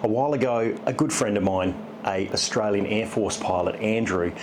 A while ago, a good friend of mine, a Australian Airforce pilot, Andrew,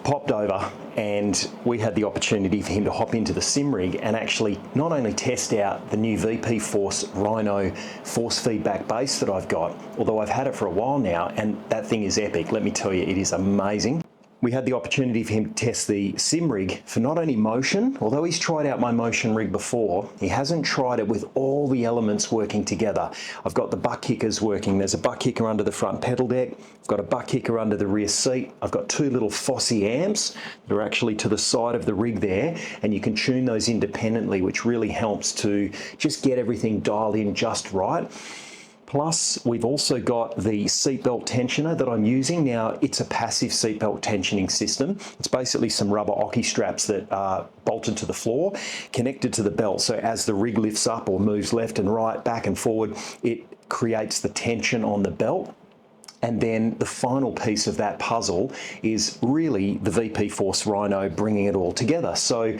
popped over and we had the opportunity for him to hop into the Simrig and actually not only test out the new VP Force Rhino force feedback base that I've got, although I've had it for a while now, and that thing is epic. Let me tell you, it is amazing. We had the opportunity for him to test the Simrig for not only motion, although he's tried out my motion rig before, he hasn't tried it with all the elements working together. I've got the Buttkickers working. There's a butt kicker under the front pedal deck. I've got a butt kicker under the rear seat. I've got two little Fossey amps that are actually to the side of the rig there, and you can tune those independently, which really helps to just get everything dialed in just right. Plus, we've also got the seatbelt tensioner that I'm using. Now, it's a passive seatbelt tensioning system. It's basically some rubber ocky straps that are bolted to the floor, connected to the belt. So as the rig lifts up or moves left and right, back and forward, it creates the tension on the belt. And then the final piece of that puzzle is really the VP Force Rhino bringing it all together. So,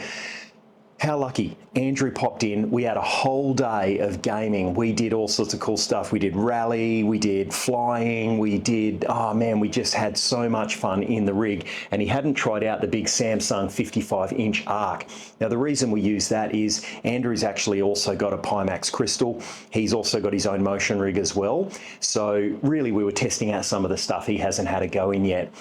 how lucky. Andrew popped in. We had a whole day of gaming. We did all sorts of cool stuff. We did rally, we did flying, we did, oh man, we just had so much fun in the rig. And he hadn't tried out the big Samsung 55-inch arc. Now the reason we use that is Andrew's actually also got a Pimax Crystal. He's also got his own motion rig as well. So really we were testing out some of the stuff he hasn't had a go in yet.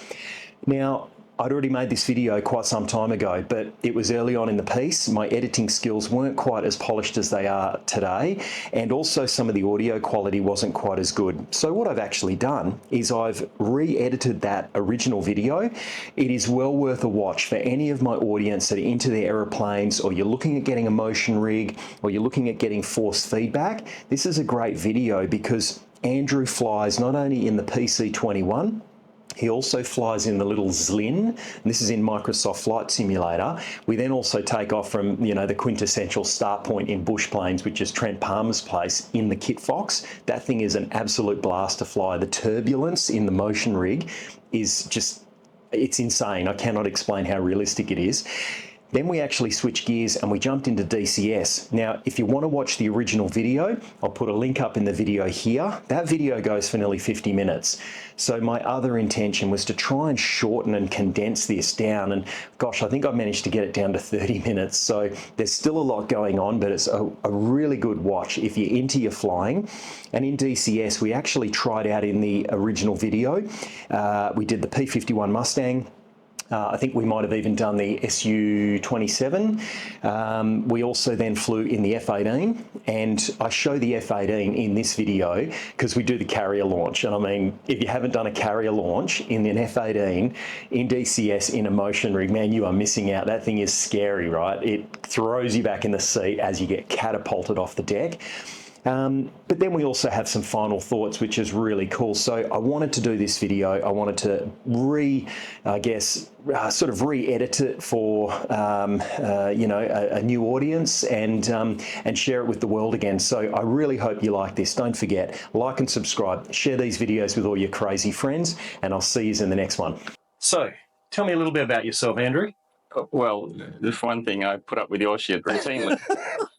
Now, I'd already made this video quite some time ago, but it was early on in the piece. My editing skills weren't quite as polished as they are today, and also some of the audio quality wasn't quite as good. So what I've actually done is I've re-edited that original video. It is well worth a watch for any of my audience that are into their aeroplanes, or you're looking at getting a motion rig, or you're looking at getting force feedback. This is a great video because Andrew flies not only in the PC-21, he also flies in the little Zlin, and this is in Microsoft Flight Simulator. We then also take off from, you know, the quintessential start point in bush planes, which is Trent Palmer's place, in the Kit Fox. That thing is an absolute blast to fly. The turbulence in the motion rig is just, it's insane. I cannot explain how realistic it is. Then we actually switched gears and we jumped into DCS. Now, if you want to watch the original video, I'll put a link up in the video here. That video goes for nearly 50 minutes. So my other intention was to try and shorten and condense this down. And gosh, I think I managed to get it down to 30 minutes. So there's still a lot going on, but it's a really good watch if you're into your flying. And in DCS, we actually tried out in the original video. We did the P-51 Mustang. I think we might have even done the Su-27. We also then flew in the F-18, and I show the F-18 in this video because we do the carrier launch. And I mean, if you haven't done a carrier launch in an F-18 in DCS in a motion rig, man, you are missing out. That thing is scary, right? It throws you back in the seat as you get catapulted off the deck. But then we also have some final thoughts, which is really cool. So I wanted to do this video. I wanted to sort of re-edit it for, you know, a new audience and share it with the world again. So I really hope you like this. Don't forget, like and subscribe. Share these videos with all your crazy friends, and I'll see you in the next one. So tell me a little bit about yourself, Andrew. Well, there's one thing, I put up with your shit routinely,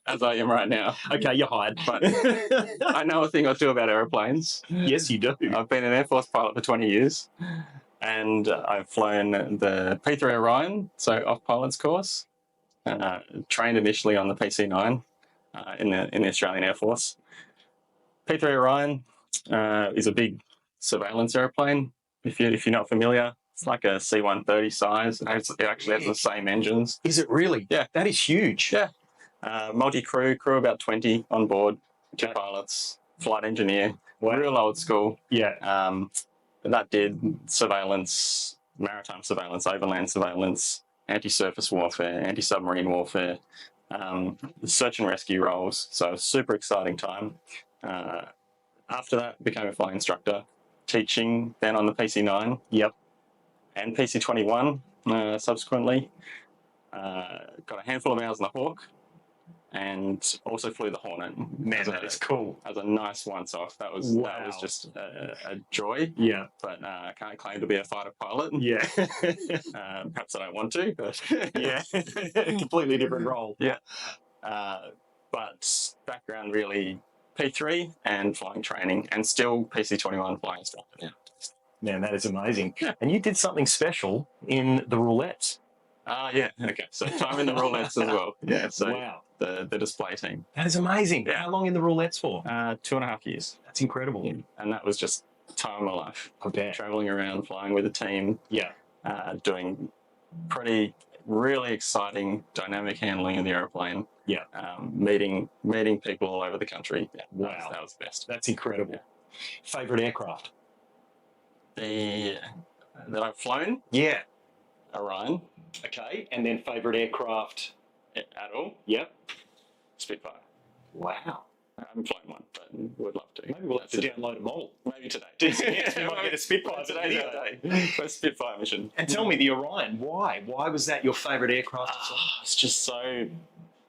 as I am right now. Okay, you're hired. But I know a thing or two about aeroplanes. Yes, you do. I've been an Air Force pilot for 20 years, and I've flown the P3 Orion, so off pilot's course. Trained initially on the PC-9 in the Australian Air Force. P3 Orion is a big surveillance aeroplane. If you're not familiar. It's like a C-130 size. It actually has the same engines. Is it really? Yeah. That is huge. Yeah. Multi-crew, crew about 20 on board, two pilots, flight engineer, real old school. Yeah. That did surveillance, maritime surveillance, overland surveillance, anti-surface warfare, anti-submarine warfare, search and rescue roles. So super exciting time. After that, became a flying instructor, teaching then on the PC-9. Yep. And PC-21 subsequently. Got a handful of hours in the Hawk, and also flew the Hornet. Man, that is cool. As a nice once-off. That was just a joy. Yeah. But I can't claim to be a fighter pilot. Yeah. Perhaps I don't want to, but yeah, completely different role. Yeah. But background really P3 and flying training, and still PC21 flying instructor. Yeah. Man, that is amazing. And you did something special in the roulettes. Yeah. Okay. So time in the roulettes as well. Yeah. So Wow. the display team. That is amazing. Yeah. How long in the roulettes for? 2.5 years. That's incredible. Yeah. And that was just time of my life. I bet. Traveling around, flying with a team. Yeah. Doing really exciting dynamic handling of the airplane. Yeah. Meeting people all over the country. Yeah, wow. That was the best. That's incredible. Yeah. Favourite aircraft? That I've flown? Yeah. Orion. Okay. And then favourite aircraft? At all? Yep. Spitfire. Wow. I haven't flown one, but would love to. Maybe we'll have to download a model. Maybe today. DCS, we might get a Spitfire Today's the day. First Spitfire mission. And tell me, the Orion, why? Why was that your favourite aircraft? It's just so...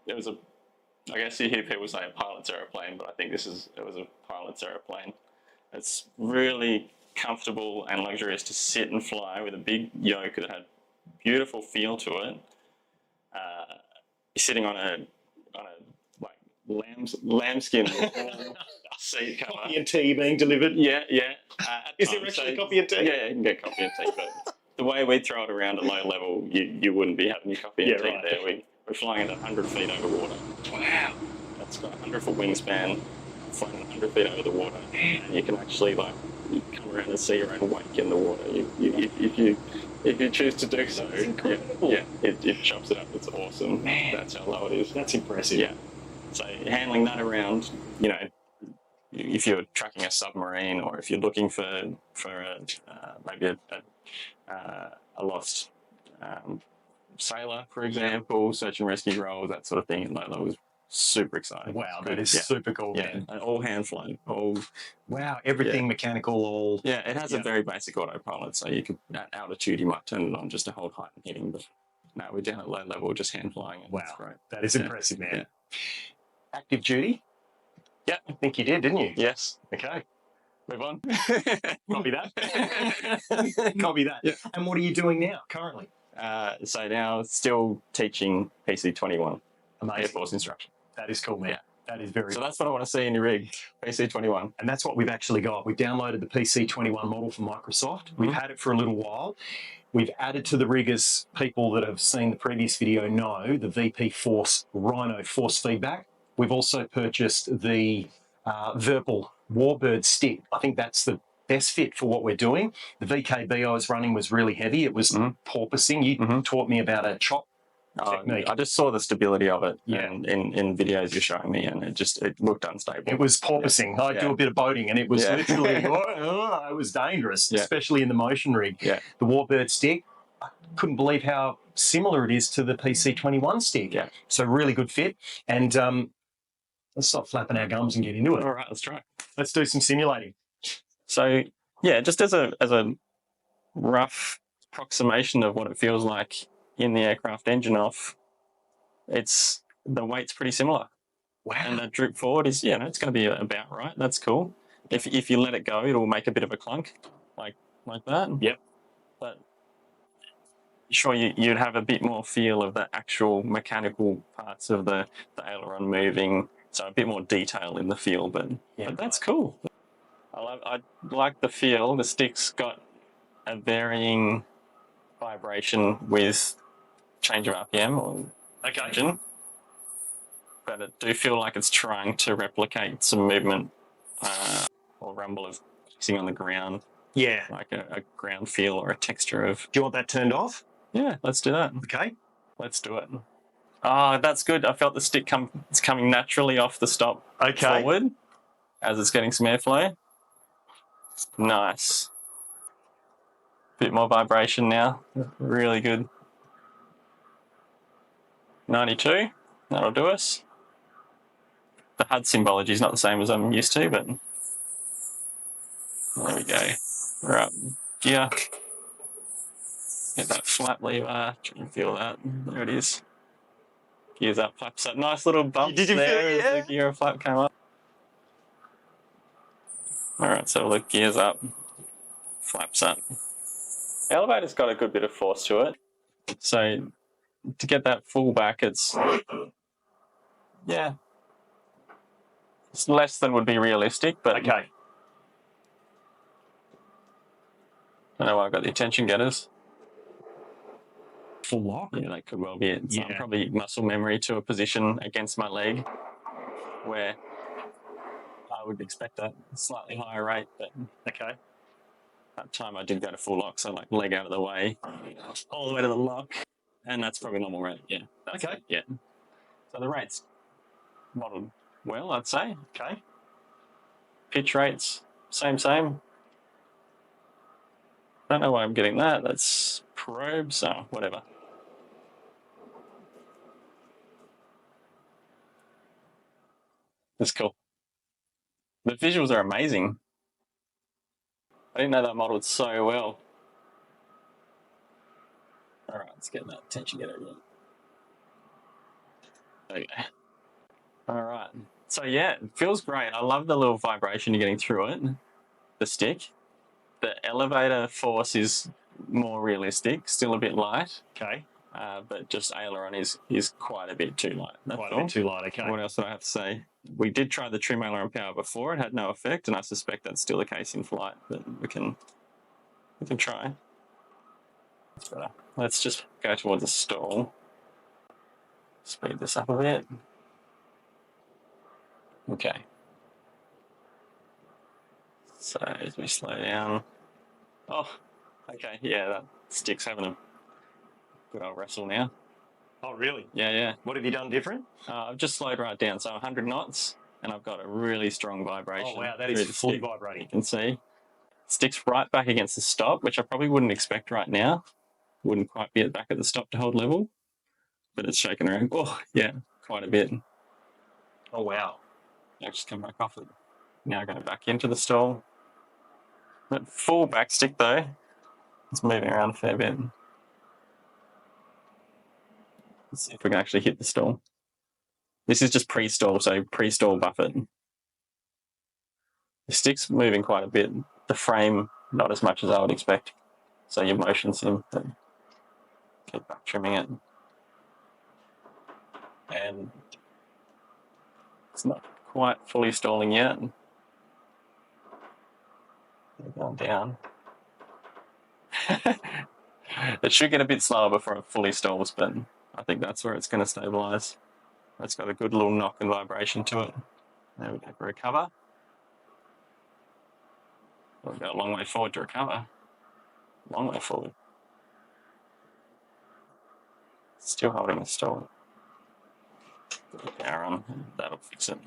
It was I guess you hear people say a pilot's aeroplane, but I think it was a pilot's aeroplane. It's really comfortable and luxurious to sit and fly with a big yoke that had beautiful feel to it. You're sitting on a lambskin seat cover. Coffee and tea being delivered? Yeah. Is there actually coffee and tea? Yeah, you can get coffee and tea, but the way we throw it around at low level, you wouldn't be having your coffee and tea right. there. We're flying at 100 feet over water. Wow. That's got a 100-foot wingspan, flying 100 feet over the water. And you can actually you come around and see your own wake in the water. If you choose to do so. That's incredible. Yeah, it chops it up. It's awesome. Man. That's how low it is. That's impressive. Yeah. So handling that around, if you're tracking a submarine, or if you're looking for maybe a lost sailor, for example, search and rescue roles, that sort of thing, that was super exciting. Wow, that is super cool. Yeah, Man. and all hand flown. Wow, everything mechanical, all... Yeah, it has a very basic autopilot, so you could, at altitude, you might turn it on just to hold height and hitting, but no, we're down at low level, just hand flying. Wow, that's great. That is impressive, man. Yeah. Active duty? Yeah. I think you did, didn't you? Yes. Okay. Move on. Copy that. Copy that. Yeah. And what are you doing now, currently? So now still teaching PC21. Amazing. Airforce instruction. That is cool, man. Yeah. That is very So cool. that's what I want to see in your rig, PC21. And that's what we've actually got. We downloaded the PC21 model from Microsoft. We've had it for a little while. We've added to the rig, as people that have seen the previous video know, the VP Force Rhino force feedback. We've also purchased the Verpal Warbird stick. I think that's the best fit for what we're doing. The VKB I was running was really heavy. It was porpoising. You taught me about a chop technique. I just saw the stability of it Yeah. in videos you're showing me, and it looked unstable. It was porpoising. I do a bit of boating, and it was literally, it was dangerous, especially in the motion rig. Yeah. The Warbird stick, I couldn't believe how similar it is to the PC21 stick. Yeah. So really good fit. And let's stop flapping our gums and get into it. All right, let's try. Let's do some simulating. So yeah, just as a rough approximation of what it feels like in the aircraft engine off, the weight's pretty similar. Wow. And that droop forward is, it's going to be about right. That's cool. If you let it go, it'll make a bit of a clunk, like that. Yep. But sure, you'd have a bit more feel of the actual mechanical parts of the aileron moving, so a bit more detail in the feel. But that's cool. I like the feel. The stick's got a varying vibration with change of RPM or engine, but I do feel like it's trying to replicate some movement or rumble of sitting on the ground. Yeah. Like a ground feel or a texture of... Do you want that turned off? Yeah, let's do that. Okay. Let's do it. Oh, that's good. I felt the stick it's coming naturally off the stop forward as it's getting some airflow. Nice. Bit more vibration now. Really good. 92. That'll do us. The HUD symbology is not the same as I'm used to, but there we go. We're up. Gear. Get that flap lever. Try and feel that. There it is. Gears up, flaps up. Nice little bumps Did you there feel it? Yeah. as the gear flap came up. Alright, so look, gears up, flaps up. The elevator's got a good bit of force to it. So to get that full back, it's It's less than would be realistic, but Okay. I know I've got the attention getters. Full lock? Yeah, that could well be it. So Yeah. probably muscle memory to a position against my leg where I would expect a slightly higher rate, but Okay. that time I did go to full lock, so like leg out of the way, all the way to the lock, and that's probably normal rate. Yeah. Okay. Yeah. So the rate's modelled well, I'd say. Okay. Pitch rates, same. Don't know why I'm getting that. That's probes, so whatever. That's cool. The visuals are amazing. I didn't know that modelled so well. All right, let's get that attention getter again. Okay. All right. So yeah, it feels great. I love the little vibration you're getting through it. The stick. The elevator force is more realistic, still a bit light. Okay. But just aileron is quite a bit too light. Quite a bit too light, okay. What else do I have to say? We did try the trim aileron power before. It had no effect, and I suspect that's still the case in flight, but we can try. That's better. Let's just go towards a stall. Speed this up a bit. Okay. So as we slow down. Oh, okay. Yeah, that stick's having a good old wrestle now. Oh, really? Yeah. What have you done different? I've just slowed right down, so 100 knots, and I've got a really strong vibration. Oh, wow, that is fully vibrating. You can see. Sticks right back against the stop, which I probably wouldn't expect right now. Wouldn't quite be back at the stop to hold level, but it's shaking around. Oh, yeah, quite a bit. Oh, wow. I'll just come back off it. Now going back into the stall. That full back stick, though, it's moving around a fair bit. Let's see if we can actually hit the stall. This is just pre-stall, so pre-stall buffet. The stick's moving quite a bit. The frame, not as much as I would expect. So your motion sim, but keep back trimming it. And it's not quite fully stalling yet. They're going down. It should get a bit slower before it fully stalls, but I think that's where it's going to stabilise. It's got a good little knock and vibration to it. There we go for recover. We've got a long way forward to recover. Long way forward. Still holding the stall. Put the power on, and that'll fix it.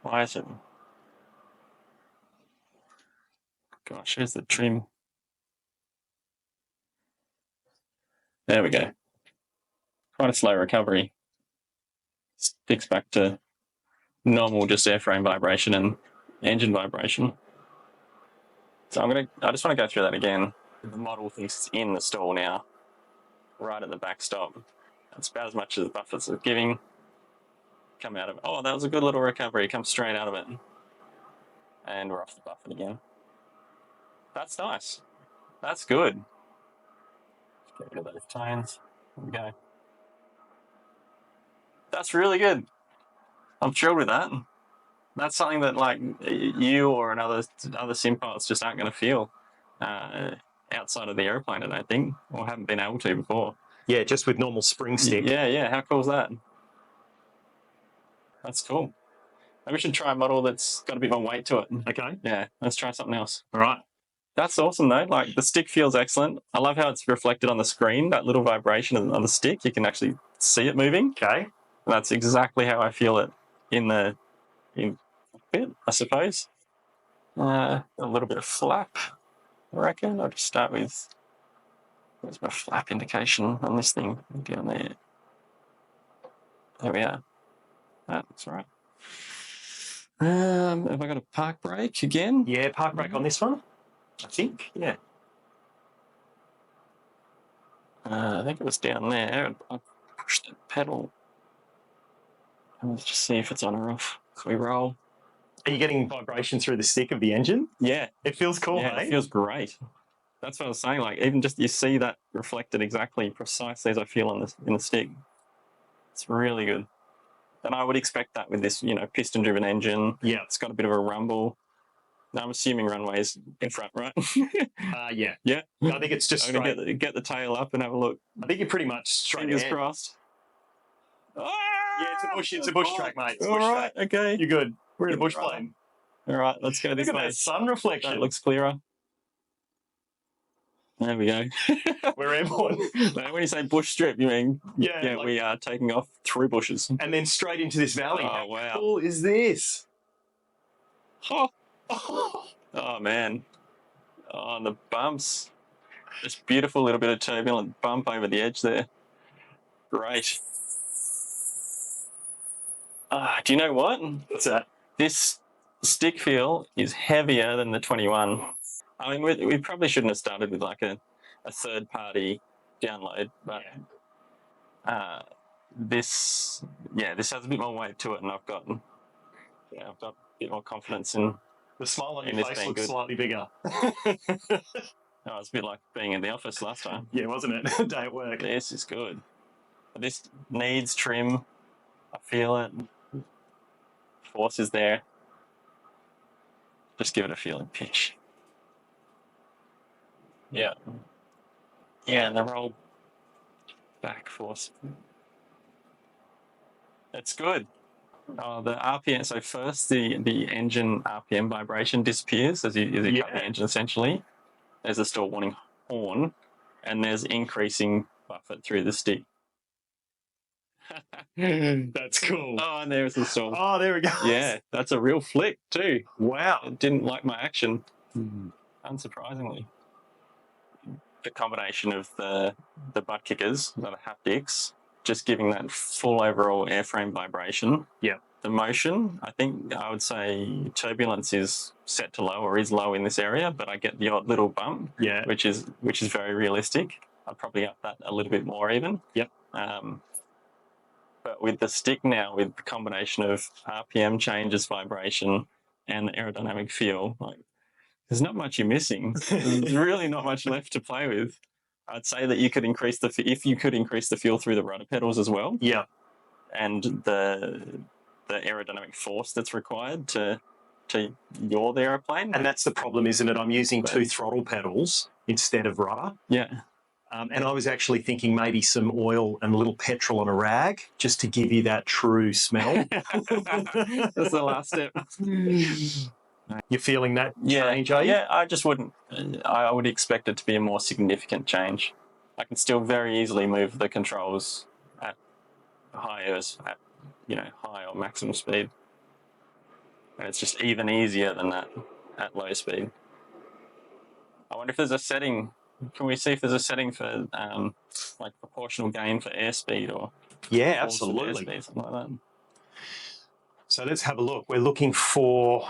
Why is it? Gosh, here's the trim. There we go. Quite a slow recovery. Sticks back to normal, just airframe vibration and engine vibration. So I just want to go through that again. The model thinks it's in the stall now, right at the backstop. That's about as much as the buffets are giving. Come out of it. Oh, that was a good little recovery. Come straight out of it. And we're off the buffet again. That's nice. That's good. Get rid of those tones. There we go. That's really good. I'm thrilled with that. That's something that like you or other sim pilots just aren't going to feel outside of the airplane, I don't think, or haven't been able to before. Yeah, just with normal spring stick. Yeah. How cool is that? That's cool. Maybe we should try a model that's got a bit more weight to it. Okay. Yeah, let's try something else. All right. That's awesome, though. Like, the stick feels excellent. I love how it's reflected on the screen, that little vibration on the stick. You can actually see it moving. Okay. And that's exactly how I feel it in bit, I suppose. A little bit of flap, I reckon. I'll just start with, where's my flap indication on this thing? Down there. There we are. That looks right. Have I got a park brake again? Yeah, park brake on this one, I think. Yeah. I think it was down there. I pushed the pedal. And let's just see if it's on or off. So we roll. Are you getting vibration through the stick of the engine? Yeah. It feels cool, Yeah, hey? it feels great. That's what I was saying. Like, even just you see that reflected exactly, precisely as I feel in the stick. It's really good. And I would expect that with this, piston-driven engine. Yeah. It's got a bit of a rumble. Now, I'm assuming runway's in front, right? Yeah. Yeah. I think it's just I'm going straight. to get the tail up and have a look. I think you're pretty much straight Fingers ahead. crossed. Ah! Yeah, it's a bush track, mate. It's a All bush right, track. okay. You're good. We're in a bush Right. plane. All right, let's go this Look at way. that sun reflection. That looks clearer. There we go. We're airborne. When you say bush strip, you mean Yeah, we are taking off through bushes. and then straight into this valley. Oh, How wow. cool is this? Oh, man. Oh, and the bumps. This beautiful little bit of turbulent bump over the edge there. Great. Do you know what? What's that? This stick feel is heavier than the 21. I mean, we probably shouldn't have started with like a third-party download, but this has a bit more weight to it, and I've got a bit more confidence in. The smile on in your this face being looks good. slightly bigger. Oh, it's a bit like being in the office last time. Yeah, wasn't it? Day at work. This is good. This needs trim. I feel it. Force is there. Just give it a feeling pinch. Yeah. Yeah, and the roll back force. It's good. Oh, the RPM. So first, the engine RPM vibration disappears as you cut the engine. Essentially, there's a stall warning horn, and there's increasing buffer through the stick. That's cool. Oh, and there's the stall. Oh, there we go. Yeah, that's a real flick too. Wow. I didn't like my action, unsurprisingly. The combination of the butt kickers, the haptics, just giving that full overall airframe vibration. Yeah. The motion, I think I would say turbulence is set to low or is low in this area, but I get the odd little bump, Yeah. which is very realistic. I'd probably up that a little bit more even. Yep. But with the stick now, with the combination of RPM changes, vibration, and the aerodynamic feel, like there's not much you're missing. There's really not much left to play with. I'd say that you could increase if you could increase the feel through the rudder pedals as well. Yeah. And the aerodynamic force that's required to yaw the aeroplane. And that's the problem, isn't it? I'm using 2 throttle pedals instead of rudder. Yeah. And I was actually thinking maybe some oil and a little petrol on a rag just to give you that true smell. That's the last step. You're feeling that change, are you? Yeah, I just wouldn't. I would expect it to be a more significant change. I can still very easily move the controls at high or maximum speed. And it's just even easier than that at low speed. I wonder if there's a setting. Can we see if there's a setting for like proportional gain for airspeed or Yeah, absolutely. airspeed, something like that? So let's have a look. We're looking for.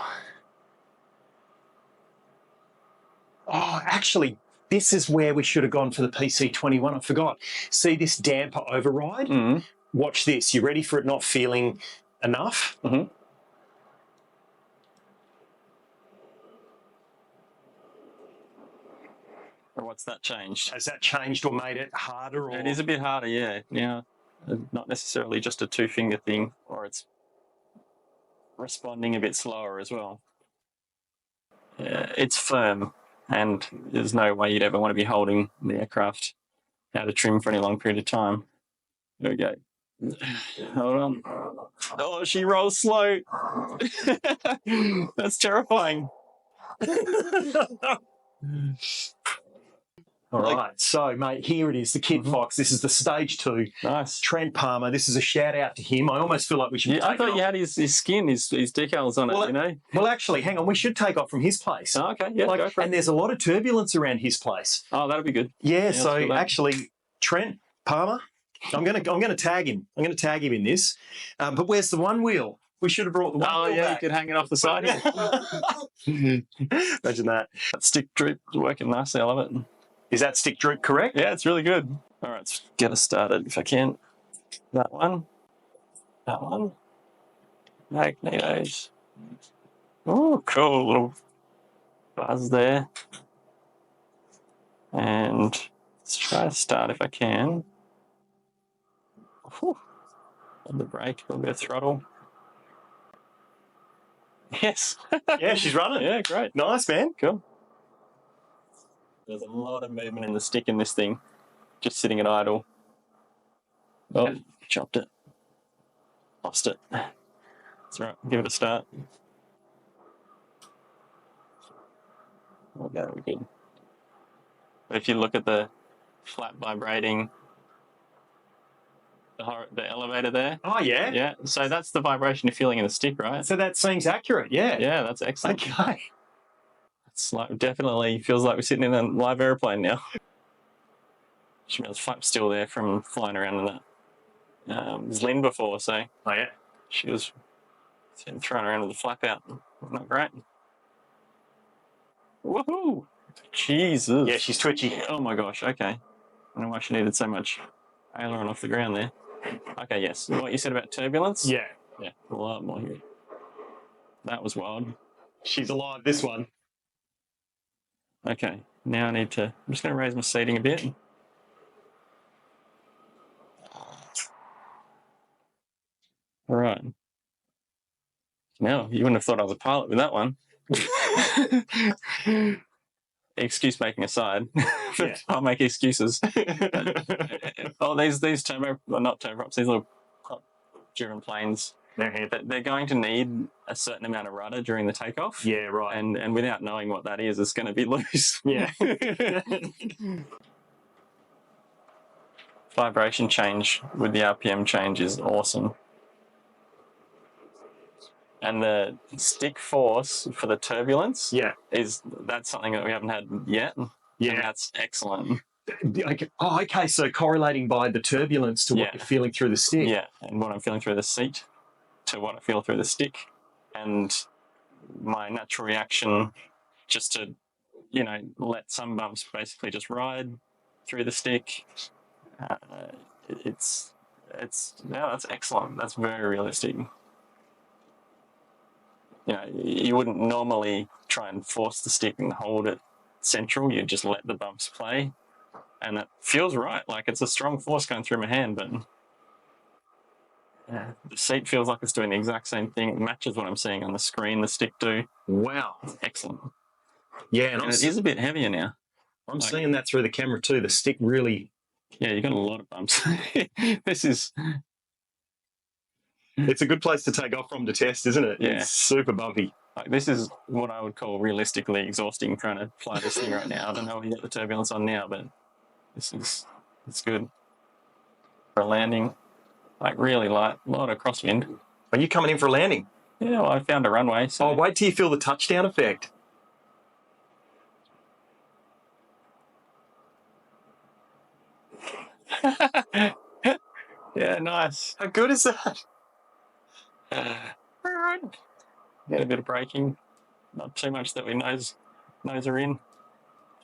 Oh, actually, this is where we should have gone for the PC21. I forgot. See this damper override? Mm-hmm. Watch this. You ready for it not feeling enough? Mm-hmm. Or what's that changed? Has that changed or made it harder? Or... It is a bit harder, yeah. Now, not necessarily just a 2-finger thing, or it's responding a bit slower as well. Yeah, it's firm, and there's no way you'd ever want to be holding the aircraft out of trim for any long period of time. There we go. Hold on. Oh, she rolls slow. That's terrifying. All right, so, mate, here it is, the Kid Fox. This is the Stage 2. Nice. Trent Palmer, this is a shout-out to him. I almost feel like we should take I thought it you off. had his skin, his decals on it, you know? Well, actually, hang on, we should take off from his place. Oh, okay, yeah, go for it. And there's a lot of turbulence around his place. Oh, that'll be good. Yeah, so actually, Trent Palmer, I'm going to tag him. I'm going to tag him in this. But where's the one wheel? We should have brought the one wheel yeah, back. you could hang it off the side here. Imagine that. That stick droop is working nicely, I love it. Is that stick droop correct? Yeah, it's really good. All right, let's get us started if I can. That one. That one. Magnetos. Oh, cool. Little buzz there. And let's try to start if I can. Whew. On the brake, a little bit of throttle. Yes. Yeah, she's running. Yeah, great. Nice, man. Cool. There's a lot of movement in the stick in this thing. Just sitting at idle. Oh, chopped it. Lost it. That's right. Give it a start. Okay, we're good. But if you look at the flat vibrating, the elevator there. Oh, yeah? Yeah, so that's the vibration you're feeling in the stick, right? So that seems accurate, yeah. Yeah, that's excellent. Okay. It's like definitely feels like we're sitting in a live airplane now. Shemille's flap's still there from flying around in that. There's Lynn before, so Oh, yeah. she was thrown around with the flap out. Not great. Woohoo! Jesus. Yeah, she's twitchy. Oh my gosh, okay. I don't know why she needed so much aileron off the ground there. Okay, yes. What you said about turbulence? Yeah. Yeah, a lot more here. That was wild. She's alive, this one. Okay, now I need to... I'm just going to raise my seating a bit. All right. Now, you wouldn't have thought I was a pilot with that one. Excuse making aside. Yeah. I'll make excuses. Oh, these turbo... Well, not turboprops. These little prop-driven planes... They're going to need a certain amount of rudder during the takeoff. Yeah, right. And without knowing what that is, it's going to be loose. Yeah. Vibration change with the RPM change is awesome. And the stick force for the turbulence that's something that we haven't had yet. Yeah. And that's excellent. Oh, okay. So correlating by the turbulence to what you're feeling through the stick. Yeah, and what I'm feeling through the seat to what I feel through the stick, and my natural reaction just to, let some bumps basically just ride through the stick. That's excellent. That's very realistic. You wouldn't normally try and force the stick and hold it central. You just let the bumps play, and it feels right. Like it's a strong force going through my hand, but the seat feels like it's doing the exact same thing. It matches what I'm seeing on the screen, the stick do. Wow. Excellent. Yeah, and it is a bit heavier now. I'm seeing that through the camera too. The stick really... Yeah, you got a lot of bumps. This is... It's a good place to take off from to test, isn't it? Yeah. It's super bumpy. Like, this is what I would call realistically exhausting trying to fly this thing right now. I don't know what you got the turbulence on now, but it's good. For a landing, like really light, a lot of crosswind. Are you coming in for a landing? Yeah, well, I found a runway. So. Oh, wait till you feel the touchdown effect. Yeah, nice. How good is that? Get a bit of braking. Not too much that we nose her in.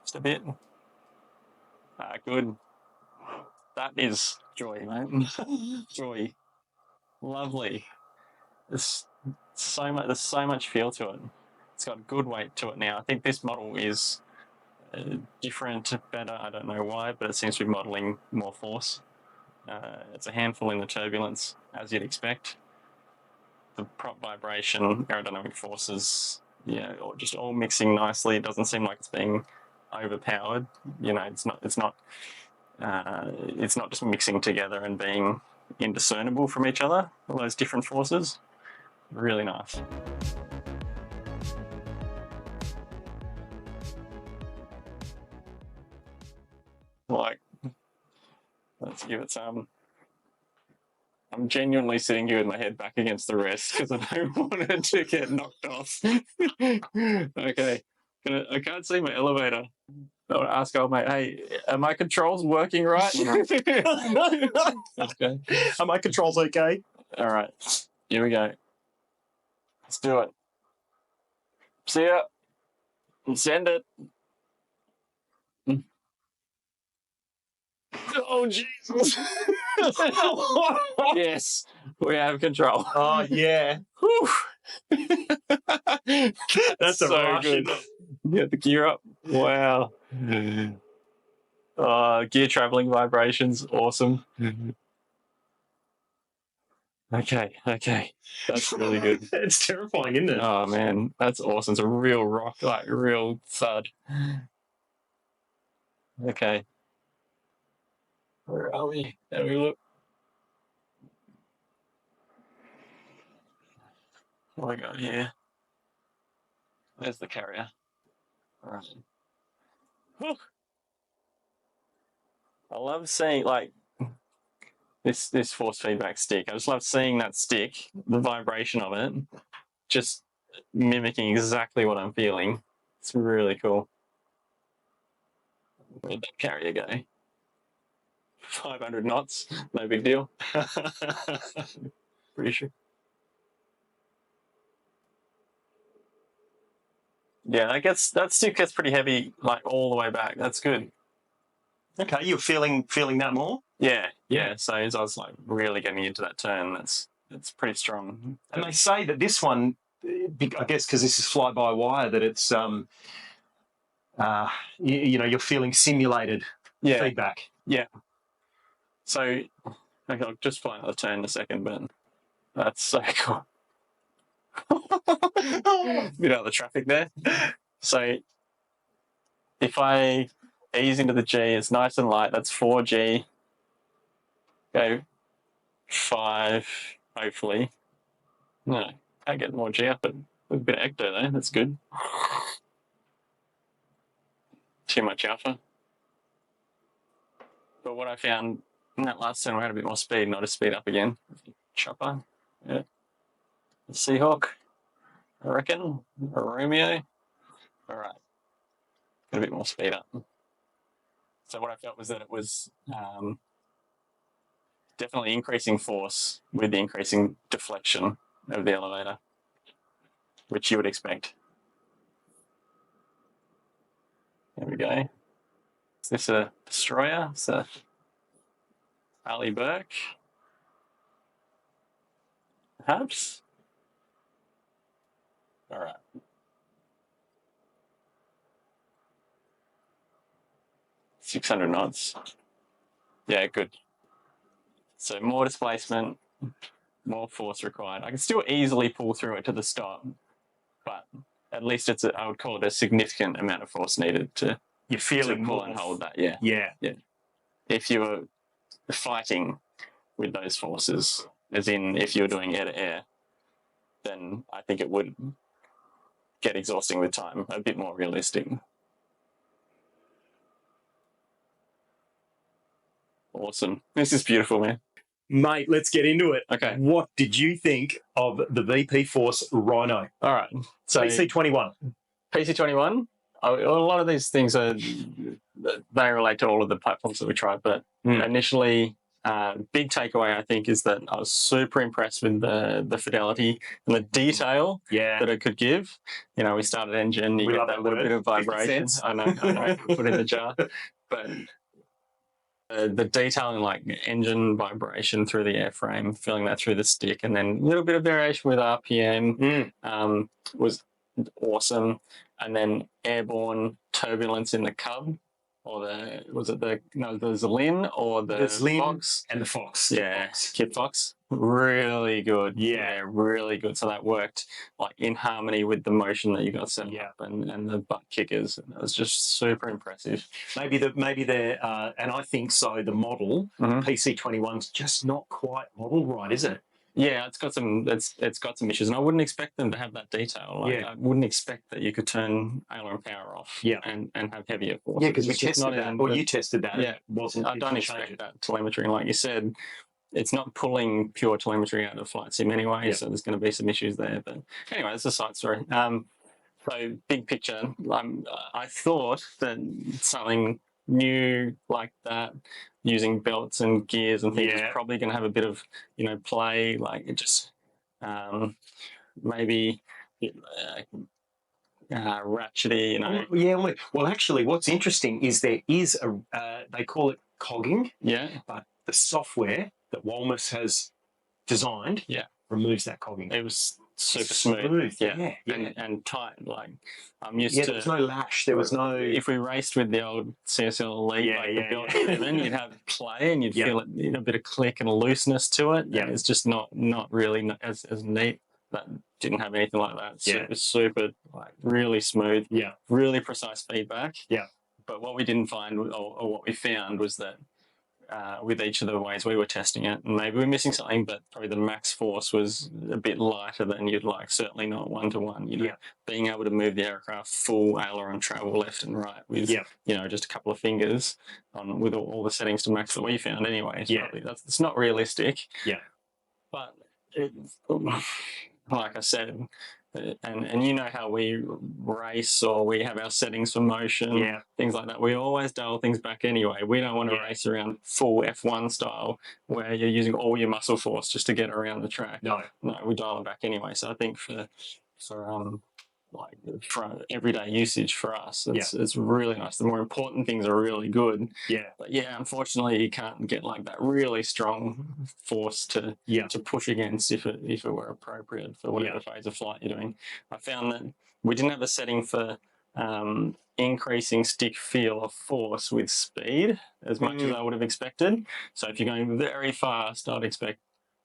Just a bit. Good. That is joy, mate. Joy. Lovely. There's so much feel to it. It's got good weight to it now. I think this model is different, better. I don't know why, but it seems to be modelling more force. It's a handful in the turbulence, as you'd expect. The prop vibration, aerodynamic forces, just all mixing nicely. It doesn't seem like it's being overpowered. It's not just mixing together and being indiscernible from each other, all those different forces. Really nice. Let's give it some. I'm genuinely sitting here with my head back against the rest because I don't want it to get knocked off. Okay. I can't see my elevator. I want to ask old mate, hey, are my controls working right? Okay. Are my controls okay? All right. Here we go. Let's do it. See ya. Send it. Oh, Jesus. Yes, we have control. Oh, yeah. That's so a rush, good. Get the gear up. Wow. Gear traveling vibrations. Awesome. Okay, okay. That's really good. It's terrifying, isn't it? Oh man, that's awesome. It's a real rock, like real thud. Okay. Where are we? How do we look? What we got here? There's the carrier. All right. Whew. I love seeing like this force feedback stick. I just love seeing that stick, the vibration of it, just mimicking exactly what I'm feeling. It's really cool. Where'd that carrier go? 500 knots, no big deal. Pretty sure. Yeah, that stick gets pretty heavy, like all the way back. That's good. Okay, you're feeling that more? Yeah. So as I was like really getting into that turn, that's pretty strong. And they say that this one, I guess, because this is fly-by-wire, that it's you know, you're feeling simulated feedback. Yeah. So okay, I'll just fly another turn in a second, but that's so cool. Bit out of the traffic there. So if I ease into the G, it's nice and light. That's 4G. Go 5, hopefully. No, can't get more G up, but with a bit of ecto though. That's good. Too much alpha. But what I found in that last turn, we had a bit more speed, and I'll just speed up again. Chopper. Yeah. Seahawk. I reckon. A Romeo. All right. Got a bit more speed up. So what I felt was that it was definitely increasing force with the increasing deflection of the elevator, which you would expect. There we go. Is this a destroyer? It's a Ali Burke. Perhaps. All right. $600 knots. Yeah, good. So more displacement, more force required. I can still easily pull through it to the stop, but at least I would call it a significant amount of force needed to You're feeling pull more and hold that. Yeah. If you were fighting with those forces, as in if you were doing air to air, then I think it would get exhausting with time, a bit more realistic. Awesome. This is beautiful, man. Mate, let's get into it. Okay. What did you think of the VP Force Rhino? All right. So PC21. PC21, a lot of these things they relate to all of the platforms that we tried, but initially, big takeaway I think is that I was super impressed with the fidelity and the detail that it could give. You know, we started engine, you get that little bit of vibration. I know, put in the jar, but the detailing, like engine vibration through the airframe, feeling that through the stick, and then a little bit of variation with RPM was awesome. And then airborne turbulence in the Cub, or there's the Lin or the Fox and the Fox. Yeah, Kid Fox. Really good. Yeah, really good. So that worked like in harmony with the motion that you got set up and the butt kickers. It was just super impressive. Maybe and I think so. The model PC21's just not quite modeled right, is it? Yeah, it's got some issues, and I wouldn't expect them to have that detail. I wouldn't expect that you could turn aileron power off and have heavier force. Yeah, because we tested that, or you tested that. Yeah, I don't expect that telemetry. And like you said, it's not pulling pure telemetry out of flight sim anyway, so there's going to be some issues there. But anyway, it's a side story. So big picture, I thought that something new like that, using belts and gears and things, is probably going to have a bit of play. Like it just maybe ratchety. Yeah. Well, actually, what's interesting is there is they call it cogging. Yeah. But the software that Walmus has designed removes that cogging. It was super smooth. Yeah. And tight. Like I'm used Yeah, to. there was no lash. There was no. If we raced with the old CSL Elite, the built 7, you'd have play and you'd feel it, a bit of click and a looseness to it. Yeah, and it's just not really as neat. That didn't have anything like that. Super, like really smooth. Yeah, really precise feedback. Yeah. But what we didn't find, or what we found, was that with each of the ways we were testing it, and maybe we're missing something, but probably the max force was a bit lighter than you'd like. Certainly not 1-to-1. Being able to move the aircraft full aileron travel left and right with just a couple of fingers on with all the settings to max that we found anyway. It's not realistic. Yeah. But like I said, and you know how we race or we have our settings for motion, things like that. We always dial things back anyway. We don't want to race around full F1 style where you're using all your muscle force just to get around the track. No, we dial it back anyway. So I think for everyday usage for us, it's really nice. The more important things are really good. But unfortunately you can't get like that really strong force to push against if it were appropriate for whatever phase of flight you're doing. I found that we didn't have a setting for increasing stick feel of force with speed as much as I would have expected. So if you're going very fast, I'd expect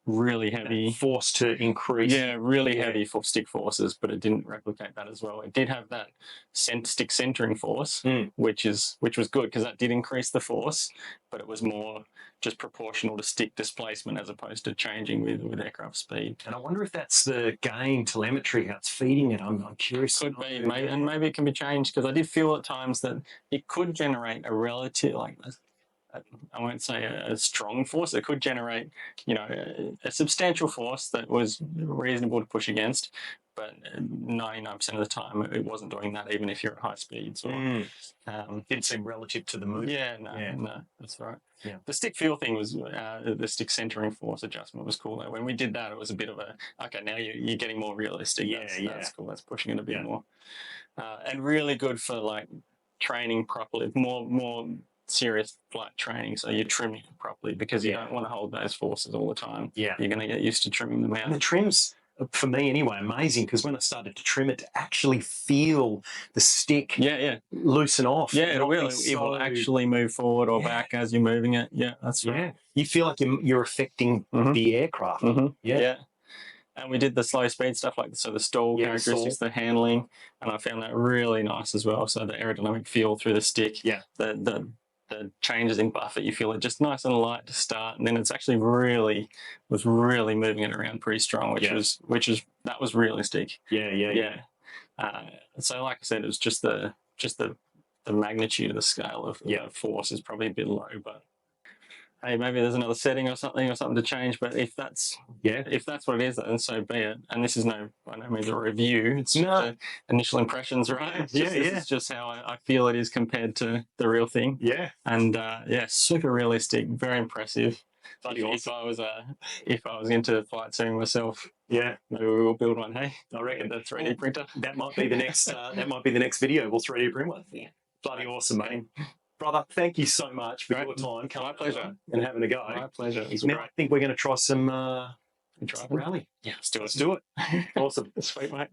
really heavy force to increase. Really heavy for stick forces, but it didn't replicate that as well. It did have that stick centering force, which was good because that did increase the force, but it was more just proportional to stick displacement as opposed to changing with aircraft speed. And I wonder if that's the gain telemetry, how it's feeding it. I'm curious. Could be, maybe it can be changed, because I did feel at times that it could generate a relative, I won't say a strong force. It could generate, a substantial force that was reasonable to push against, but 99% of the time it wasn't doing that, even if you're at high speeds. Didn't seem relative to the move. No, that's right. Yeah. The stick feel thing was the stick centering force adjustment was cool. When we did that, it was a bit of now you're getting more realistic. That's cool. That's pushing it a bit more, and really good for training properly. More serious flight training, so you're trimming it properly, because you don't want to hold those forces all the time. You're going to get used to trimming them out. And the trims, for me anyway, amazing, because when I started to trim it, to actually feel the stick loosen off. It will actually move forward or back as you're moving it. That's right. You feel like you're affecting the aircraft. And we did the slow speed stuff, the stall characteristics, the handling, and I found that really nice as well. So the aerodynamic feel through the stick, the changes in buffet, you feel it just nice and light to start, and then it's actually really moving it around pretty strong, which was realistic. So like I said, it was just the magnitude of the scale of force is probably a bit low, but hey, maybe there's another setting or something to change. But if that's what it is, then so be it. And this is by no means a review. It's just initial impressions, right? It's just how I feel it is compared to the real thing. And super realistic, very impressive. If I was into flight sim myself, maybe we will build one. Hey, I reckon the 3D printer. That might be the next. That might be the next video. We'll 3D print one. Bloody awesome, mate. Brother, thank you so much for your time. My pleasure. And having a go. My pleasure. Now I think we're going to try some rally. Let's do it. Awesome. Sweet, mate.